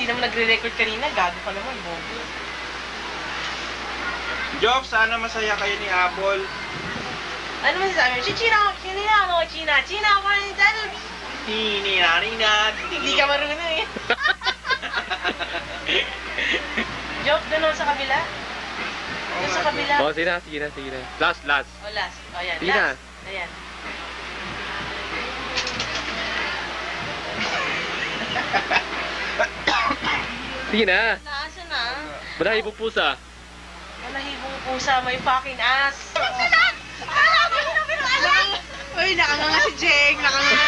naman nagre-record kanina. Gago ka naman, bobo. Joke, sana masaya kayo ni Apple. Ano masasabi? China, China, hindi ka marunong eh. Joke, doon sa kabila. Doon sa kabila. Oh, sige na. Last. Oh, last. Oh, yan. Sige na. Ayan. Sige na. Nasa na? Malahibong pusa. Malahibong pusa, may fucking ass. Uy, nakanganga si Jeng. Nakanganga.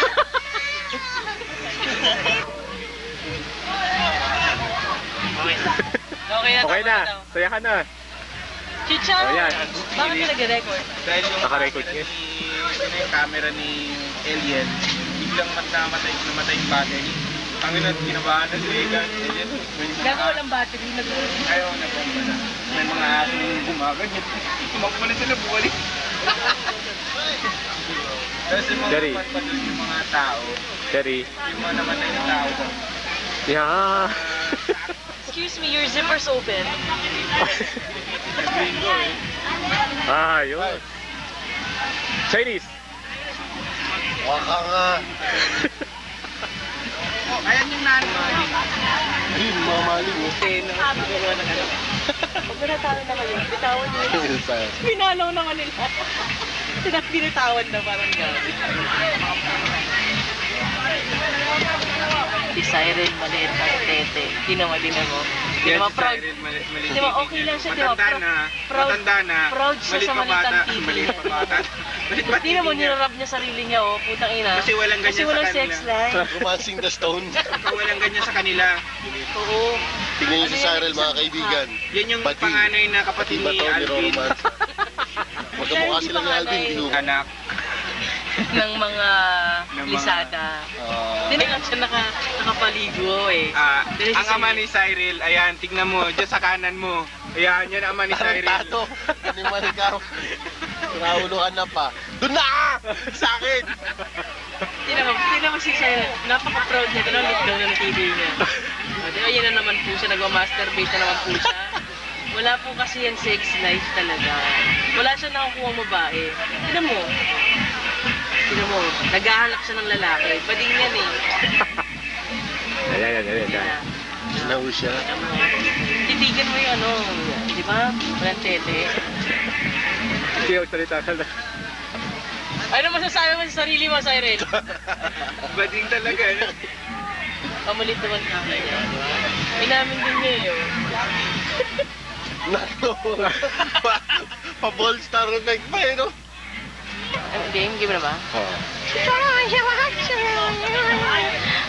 Okay na. Saya ka na. Chicha, Oh, yan. bakit ka nag-record? Dahil yung Naka-record niya. yung camera ni Alien, biglang namatay yung battery. Ang ina, kinabahan na si Alien. Gago walang battery. Ayaw na po pala. May mga asong gumaganyan. Tumakbo na sila, buwalik. Tapos yung mga Jerry. patpadol yung mga tao, Jerry. yung mga namatay na tao ko. Yeah. Excuse me, your zipper's open. Ah, yun. Chinese. Waka nga. Ayan yung nanay. Ayun, mga maling mo. Pag binatawad na kayo, bitawan nyo. Pinalaw naman nila. Binitawan na parang gabi. Si Siren maliit ang tete. Hindi naman mo. Hindi naman proud. Hindi naman okay lang siya. Matanda na. Proud siya sa malitang TV Maliit niya. pa bata. Hindi naman nirarap niya sarili niya, oh. Putang ina. Kasi walang ganyan sa kanila. sex life. Romancing the Stone. Walang ganyan sa kanila. Oo. Tingnan niyo si Cyril, mga kaibigan. Yan yung Pati. panganay na kapatid Iba ni to, ni Alvin. Romance. Magkamukha sila ni Alvin. Binuha. Anak. Ng mga Ng mga- lisada. Hindi lang siya nakapaligo eh. Ang ama ni Cyril, ayan, tignan mo, dyan sa kanan mo. Ayan, yan ang ama ni Parang Cyril. tato. Animal ikaw. Rahuluhan na pa. Doon na! Sa akin! Hindi naman si Siren. Napaka-proud niya. Ganun, look down ng TV niya. Ayun na naman po siya. Nagwa-masturbate na naman po siya. Wala po kasi yan sex life talaga. Wala siya nakukuha babae. Tignan mo. Naghahanap siya ng lalaki. Bading yan eh. Ayan. Sinaw siya. Titigan mo yung ano. Di ba? Walang tete. Sige, magsalita ka na. Ano masasabi mo sa sarili mo, Siren? Bading talaga. Kamulit naman kami niya. Inamin din niya yun. Nato. Pa-ball star effect pa eh, no? Game mo na ba? Oo.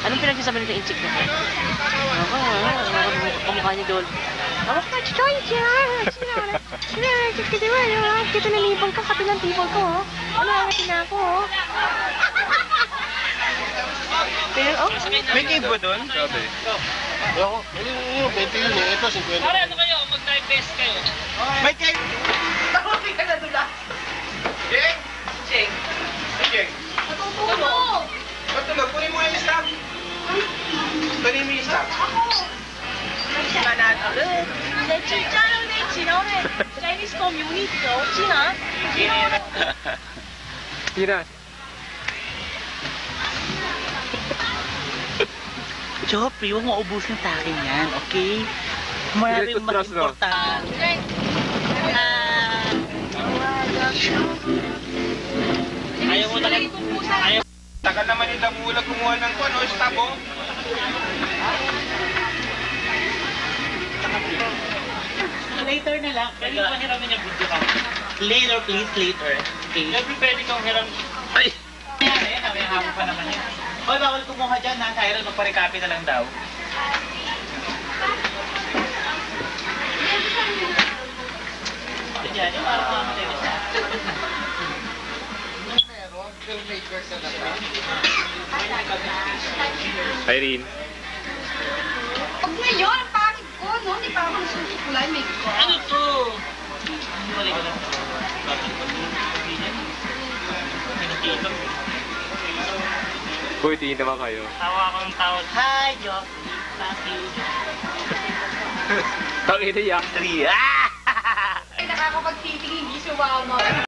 Anong pinagsasabi nito yung chick na ka? Kamukha niya doon. Kita nalibang ka, kapi ng tibol ko, oh. Ano ang ako, oh. Pero, oh. May cave ba doon? Sabi. Oo. Ayun, 20 yun eh. Ito, 50. Pare, ano kayo? Mag-drive best kayo. May cave! Tawagin ka na doon ah. Jeng! Cheng. Jeng! Matutulog. Matulog, kunin mo yung stop. Kunin mo yung stop. Chinese community, oh. China. Sige na. Joffrey, huwag mo ubusin sa akin yan, okay? Marami Sige, mas toothbrush, no? importante. Ayaw mo talaga. Ayaw. Tagal naman yung damulag kumuha ng kuwan, o stop, oh. Later na lang. Pwede ko hiramin yung video ka. Later, please, later. Okay. Pwede kong hiram. Ay! Yan, may hapon pa naman yan. Hoy, bawal kumuha dyan, ha? Cyril, magpa-recopy na lang daw. Yan, yung parang mga matay siya. Irene. Huwag na yun, ang pangit ko, no? Di pa ako nasulit kulay, may ko. Ano to? Hindi mo lang. Uy, tingin naman kayo. Tawa ako ng tawag. Hi, Joffrey. Tangina niya. 3. Ah! Ay, nakakapag-fitting, hindi sumama.